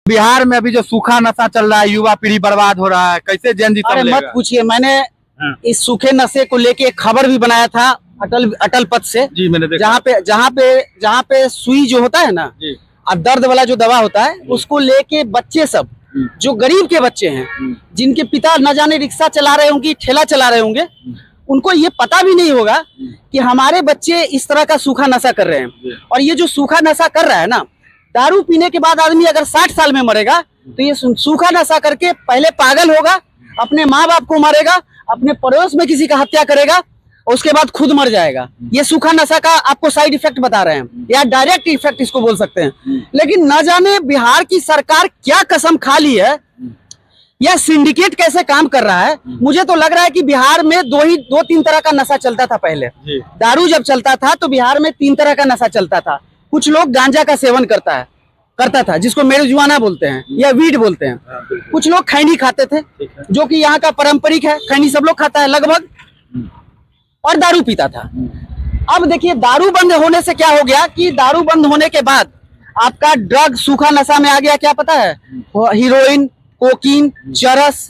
बिहार में अभी जो सूखा नशा चल रहा है, युवा पीढ़ी बर्बाद हो रहा है, कैसे जन जी अरे मत पूछिए। मैंने इस सूखे नशे को लेके एक खबर भी बनाया था अटल पथ से। जी मैंने देखा। जहाँ पे सुई जो होता है ना, और दर्द वाला जो दवा होता है, उसको लेके बच्चे सब जो गरीब के बच्चे हैं, जिनके पिता न जाने रिक्शा चला रहे होंगे, ठेला चला रहे होंगे, उनको ये पता भी नहीं होगा कि हमारे बच्चे इस तरह का सूखा नशा कर रहे हैं। और ये जो सूखा नशा कर रहा है ना, दारू पीने के बाद आदमी अगर 60 साल में मरेगा तो ये सूखा नशा करके पहले पागल होगा, अपने माँ बाप को मारेगा, अपने पड़ोस में किसी का हत्या करेगा, और उसके बाद खुद मर जाएगा। ये सूखा नशा का आपको साइड इफेक्ट बता रहे हैं, या डायरेक्ट इफेक्ट इसको बोल सकते हैं। लेकिन न जाने बिहार की सरकार क्या कसम खा ली है, यह सिंडिकेट कैसे काम कर रहा है। मुझे तो लग रहा है कि बिहार में दो तीन तरह का नशा चलता था पहले। दारू जब चलता था तो बिहार में 3 तरह का नशा चलता था। कुछ लोग गांजा का सेवन करता था, जिसको मेरिजुआना बोलते हैं या वीड बोलते हैं। कुछ लोग खैनी खाते थे, जो कि यहाँ का पारंपरिक है, खैनी सब लोग खाता है लगभग, और दारू पीता था। अब देखिए, दारू बंद होने से क्या हो गया कि दारू बंद होने के बाद आपका ड्रग सूखा नशा में आ गया। क्या पता है? हीरोइन, कोकीन, चरस।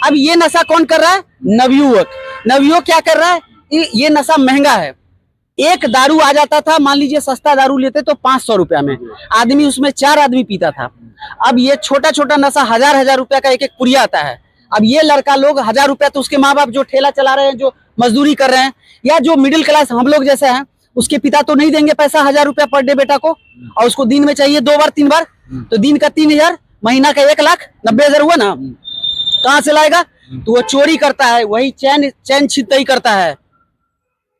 अब ये नशा कौन कर रहा है? नवयुवक क्या कर रहा है? ये नशा महंगा है। एक दारू आ जाता था, मान लीजिए सस्ता दारू लेते तो 500 रुपया में आदमी, उसमें 4 आदमी पीता था। अब ये छोटा छोटा नशा 1000 रुपया का एक पुड़िया आता है। अब ये लड़का लोग 1000 रुपया, तो उसके माँ बाप जो ठेला चला रहे हैं, जो मजदूरी कर रहे हैं, या जो मिडिल क्लास हम लोग जैसे हैं, उसके पिता तो नहीं देंगे पैसा 1000 रुपया पर डे बेटा को, और उसको दिन में चाहिए 2 बार 3 बार, तो दिन का 3000, महीना का 1,90,000 हुआ ना, कहाँ से लाएगा? तो वो चोरी करता है, वही चैन छिनतई करता है।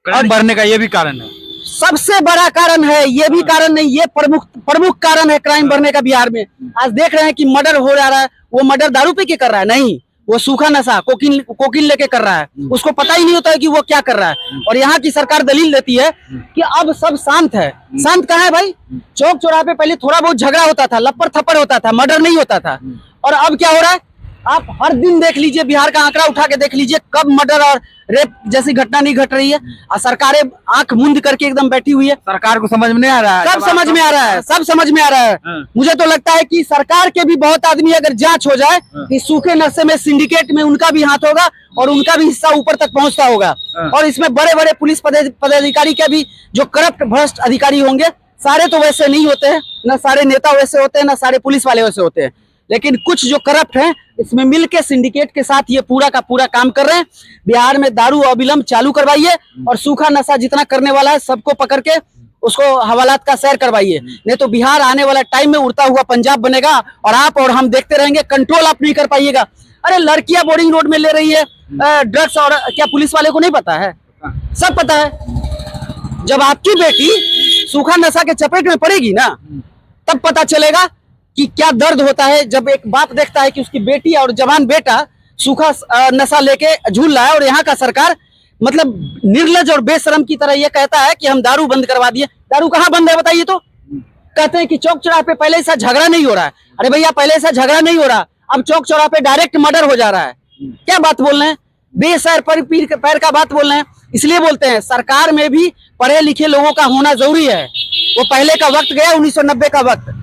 क्राइम बढ़ने का ये भी कारण है, सबसे बड़ा कारण है। ये भी कारण नहीं, ये प्रमुख कारण है क्राइम बढ़ने का बिहार में। आज देख रहे हैं कि मर्डर हो जा रहा है। वो मर्डर दारू पी के कर रहा है? नहीं, वो सूखा नशा कोकीन लेके कर रहा है। उसको पता ही नहीं होता है कि वो क्या कर रहा है। और यहाँ की सरकार दलील देती है कि अब सब शांत है। शांत कहाँ है भाई? चौक चौराहे पे पहले थोड़ा बहुत झगड़ा होता था, लप्पर थप्पड़ होता था, मर्डर नहीं होता था। और अब क्या हो रहा है? आप हर दिन देख लीजिए, बिहार का आंकड़ा उठा के देख लीजिए, कब मर्डर और रेप जैसी घटना नहीं घट रही है। और सरकारें आंख मूंद करके एकदम बैठी हुई है। सरकार को समझ में नहीं आ रहा है। सब समझ में आ रहा है, सब समझ में आ रहा है। मुझे तो लगता है कि सरकार के भी बहुत आदमी, अगर जांच हो जाए कि सूखे नशे में, सिंडिकेट में उनका भी हाथ होगा और उनका भी हिस्सा ऊपर तक पहुंचता होगा। और इसमें बड़े बड़े पुलिस पदाधिकारी के भी जो करप्ट भ्रष्ट अधिकारी होंगे, सारे तो वैसे नहीं होते हैं, न सारे नेता वैसे होते हैं, न सारे पुलिस वाले वैसे होते हैं, लेकिन कुछ जो करप्ट हैं, इसमें मिलके सिंडिकेट के साथ ये पूरा का पूरा काम कर रहे हैं। बिहार में दारू अविलंब चालू करवाइए, और सूखा नशा जितना करने वाला है सबको पकड़ के उसको हवालात का सैर करवाइए। नहीं तो बिहार आने वाला टाइम में उड़ता हुआ पंजाब बनेगा, और आप और हम देखते रहेंगे, कंट्रोल आप नहीं कर पाइएगा। अरे लड़कियां बोर्डिंग रोड में ले रही है ड्रग्स, और क्या पुलिस वाले को नहीं पता है? सब पता है। जब आपकी बेटी सूखा नशा के चपेट में पड़ेगी ना, तब पता चलेगा कि क्या दर्द होता है। जब एक बाप देखता है कि उसकी बेटी और जवान बेटा सूखा नशा लेके झूल रहा है, और यहाँ का सरकार मतलब निर्लज और बेशरम की तरह ये कहता है कि हम दारू बंद करवा दिए। दारू कहाँ बंद है बताइए? तो कहते हैं कि चौक चौराहे पे पहले ऐसा झगड़ा नहीं हो रहा है। अरे भैया, पहले ऐसा झगड़ा नहीं हो रहा, अब चौक चौराहे पे डायरेक्ट मर्डर हो जा रहा है। क्या बात बोल रहे हैं? बेसर पर पीर पैर का बात बोल रहे हैं। इसलिए बोलते हैं सरकार में भी पढ़े लिखे लोगों का होना जरूरी है। वो पहले का वक्त गया, 1990 का वक्त,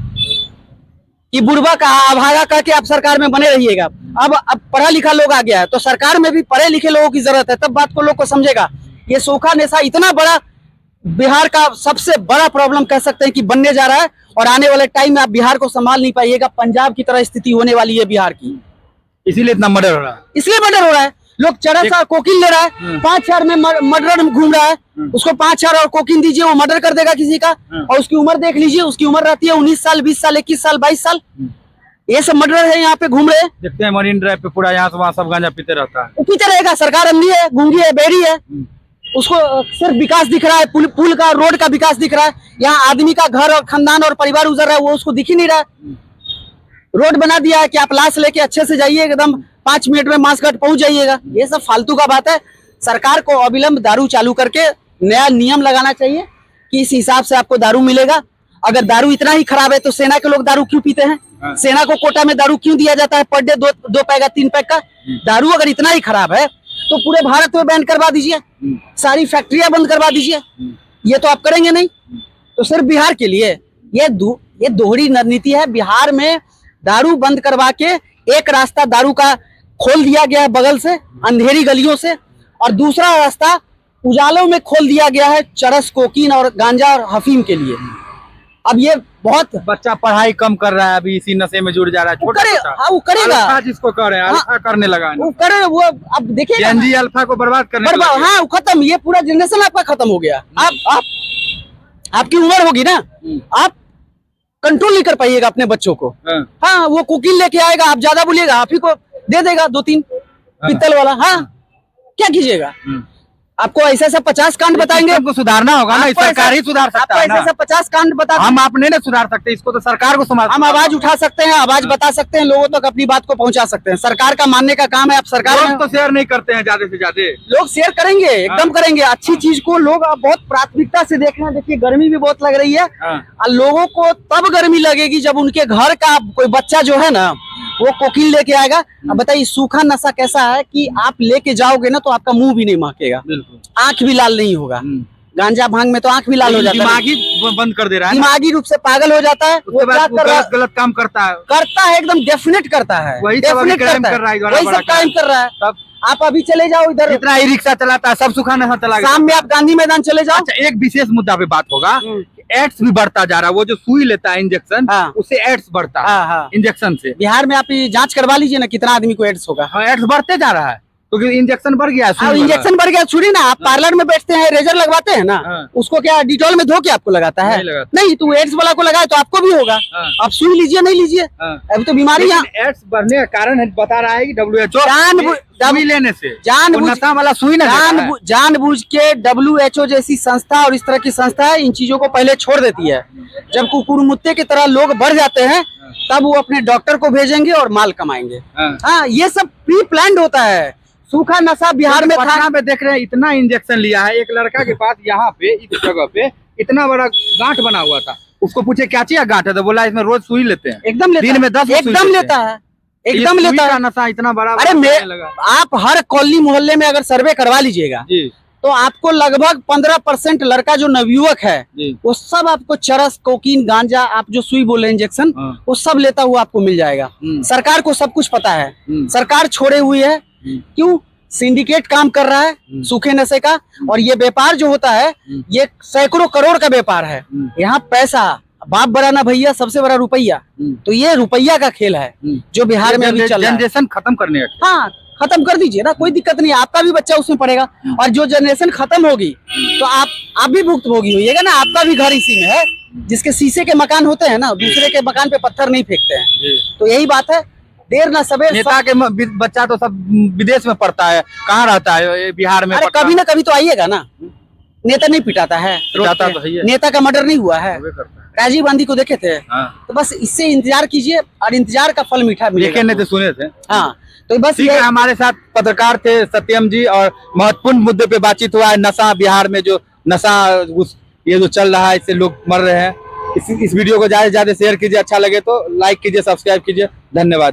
कि बुढ़वा का अभागा करके आप सरकार में बने रहिएगा। अब पढ़ा लिखा लोग आ गया है, तो सरकार में भी पढ़े लिखे लोगों की जरूरत है, तब बात को लोग को समझेगा। ये सूखा नशा इतना बड़ा, बिहार का सबसे बड़ा प्रॉब्लम कह सकते हैं कि बनने जा रहा है, और आने वाले टाइम में आप बिहार को संभाल नहीं पाइएगा। पंजाब की तरह स्थिति होने वाली है बिहार की। इसीलिए इतना मर्डर हो रहा है। इसलिए मर्डर हो रहा है। लोग चरस और कोकीन ले रहा है, 5,000 में मर्डर घूम रहा है। उसको 5,000 और कोकीन दीजिए, वो मर्डर कर देगा किसी का। और उसकी उम्र देख लीजिए, उसकी उम्र रहती है 19 साल, 20 साल, 21 साल, 22 साल। ये सब मर्डर है, यहाँ पे घूम रहे हैं। देखते हैं मरीन ड्राइव पे पूरा यहाँ से वहाँ सब गांजा पीते रहता है। वो पीते रहेगा। सरकार अंधी है, गूंगी है, बेड़ी है। उसको सिर्फ विकास दिख रहा है, पुल का, रोड का विकास दिख रहा है। यहाँ आदमी का घर और खानदान और परिवार गुजर रहा है, वो उसको दिख ही नहीं रहा है। रोड बना दिया है कि आप लाश लेके अच्छे से जाइए, एकदम 5 मिनट में मांसघाट पहुंच जाइएगा। ये सब फालतू का बात है। सरकार को अविलंब दारू चालू करके नया नियम लगाना चाहिए कि इस हिसाब से आपको दारू मिलेगा। अगर दारू इतना ही खराब है तो सेना के लोग दारू क्यों पीते हैं? सेना को कोटा में दारू क्यों दिया जाता है पर डे 2 पैक 3 पैक का? दारू अगर इतना ही खराब है तो पूरे भारत में बैन करवा दीजिए, सारी फैक्ट्रियां बंद करवा दीजिए। ये तो आप करेंगे नहीं, तो सिर्फ बिहार के लिए ये दोहरी रणनीति है। बिहार में दारू बंद करवा के एक रास्ता दारू का खोल दिया गया है बगल से, अंधेरी गलियों से, और दूसरा रास्ता उजालों में खोल दिया गया है चरस, कोकीन और गांजा और हफीम के लिए। अब ये बहुत बच्चा पढ़ाई कम कर रहा है, अभी इसी नशे में जुड़ जा रहा है। वो करेगा, अल्फा जिसको कह रहे हैं, अल्फा करने लगा, वो करे, वो अब देखिए जेनजी अल्फा को बर्बाद करने लगा। हाँ, खत्म, ये पूरा जनरेशन आपका खत्म हो गया। आप आपकी उम्र होगी ना, आप कंट्रोल नहीं कर पाइएगा अपने बच्चों को। हाँ, वो कोकीन लेके आएगा, आप ज्यादा बोलिएगा, आप ही को दे देगा 2-3 पित्तल वाला। हाँ, क्या कीजिएगा? आपको ऐसा ऐसा 50 कांड बताएंगे। आपको सुधारना होगा ना, सरकार ही सुधार सकता है ना। ऐसा 50 कांड बता, हम अपने नहीं सुधार सकते, इसको तो सरकार को सुधार। हम आवाज उठा सकते हैं, आवाज बता सकते हैं, लोगों तक अपनी बात को पहुंचा सकते हैं। सरकार का मानने का काम है। आप सरकार लोग तो शेयर नहीं करते हैं, ज्यादा से ज्यादा लोग शेयर करेंगे, एकदम करेंगे। अच्छी चीज को लोग अब बहुत प्राथमिकता से देख रहे हैं। देखिए गर्मी भी बहुत लग रही है, और लोगों को तब गर्मी लगेगी जब उनके घर का कोई बच्चा जो है ना वो कोकीन लेके आएगा। अब बताइए सूखा नशा कैसा है कि आप लेके जाओगे ना तो आपका मुंह भी नहीं महकेगा, आंख भी लाल नहीं होगा। गांजा भांग में तो आंख भी लाल हो जाता है, दिमागी बंद कर दे रहा है, दिमागी रूप से पागल हो जाता है। वो क्या कर रहा है? गलत काम करता है, एकदम डेफिनेट करता है, वही सब क्राइम कर रहा है। आप अभी चले जाओ इधर, जितना ही रिक्शा चलाता है सब सूखा नशा चला। शाम में आप गांधी मैदान चले जाओ। अच्छा, एक विशेष मुद्दा पे बात होगा, एड्स भी बढ़ता जा रहा है। वो जो सुई लेता है इंजेक्शन, उससे एड्स बढ़ता है इंजेक्शन से। बिहार में आप जांच करवा लीजिए ना, कितना आदमी को एड्स होगा। एड्स बढ़ते जा रहा है क्योंकि इंजेक्शन बढ़ गया है। इंजेक्शन बढ़ गया। सुनिए ना, आप पार्लर में बैठते हैं, रेजर लगवाते हैं ना, उसको क्या डिटॉल में धो के आपको लगाता है? नहीं, तो एड्स वाला को लगाए तो आपको भी होगा। आप सुई लीजिए, नहीं लीजिए, अभी तो बीमारी एड्स बढ़ने का कारण बता रहा है कि WHO सुई लेने से, नशा वाला सुई ना जानबूझ के WHO जैसी संस्था और इस तरह की संस्था है, इन चीजों को पहले छोड़ देती है। जब कुकुरमुत्ते की तरह लोग बढ़ जाते हैं तब वो अपने डॉक्टर को भेजेंगे और माल कमाएंगे। हाँ, ये सब प्री प्लान्ड होता है। सूखा नशा बिहार में पटना में देख रहे हैं, इतना इंजेक्शन लिया है। एक लड़का के पास यहाँ पे इस जगह पे इतना बड़ा गांठ बना हुआ था। उसको पूछे क्या चाहिए गांठ है, तो बोला इसमें रोज सुई लेते हैं। एकदम दिन में 10 एकदम लेता है, एकदम लेता है। नशा इतना बड़ा। अरे आप हर कॉलोनी मोहल्ले में अगर सर्वे करवा लीजिएगा तो आपको लगभग 15% लड़का जो नवयुवक है वो सब आपको चरस, कोकीन, गांजा, आप जो सुई बोले इंजेक्शन, वो सब लेता हुआ आपको मिल जाएगा। सरकार को सब कुछ पता है, सरकार छोड़े हुई है। क्यों? सिंडिकेट काम कर रहा है सूखे नशे का, और ये व्यापार जो होता है ये सैकड़ों करोड़ का व्यापार है। यहाँ पैसा बाप बड़ा ना भैया, सबसे बड़ा रुपया। तो ये रुपया का खेल है जो बिहार में अभी चल रहा है। जनरेशन खत्म करने का। हाँ, खत्म कर दीजिए ना, कोई दिक्कत नहीं, आपका भी बच्चा उसमें पड़ेगा। और जो जनरेशन खत्म होगी तो आप भी भुक्तभोगी होइएगा ना, आपका भी घर इसी में है। जिसके शीशे के मकान होते हैं ना, दूसरे के मकान पे पत्थर नहीं फेंकते हैं। तो यही बात है, देर ना सवेर। नेता के बच्चा तो सब विदेश में पढ़ता है, कहाँ रहता है? बिहार में। अरे कभी ना कभी तो आइएगा ना। नेता नहीं पिटाता है, नेता का मर्डर नहीं हुआ है। राजीव गांधी को देखे थे। तो बस इससे इंतजार कीजिए, और इंतजार का फल मीठा मिलेगा। नहीं तो सुने थे। हाँ, तो बस ठीक है। हमारे साथ पत्रकार थे सत्यम जी, और महत्वपूर्ण मुद्दे पे बातचीत हुआ है। नशा बिहार में जो नशा ये जो चल रहा है, इससे लोग मर रहे हैं। इस वीडियो को ज्यादा से ज्यादा शेयर कीजिए, अच्छा लगे तो लाइक कीजिए, सब्सक्राइब कीजिए। धन्यवाद।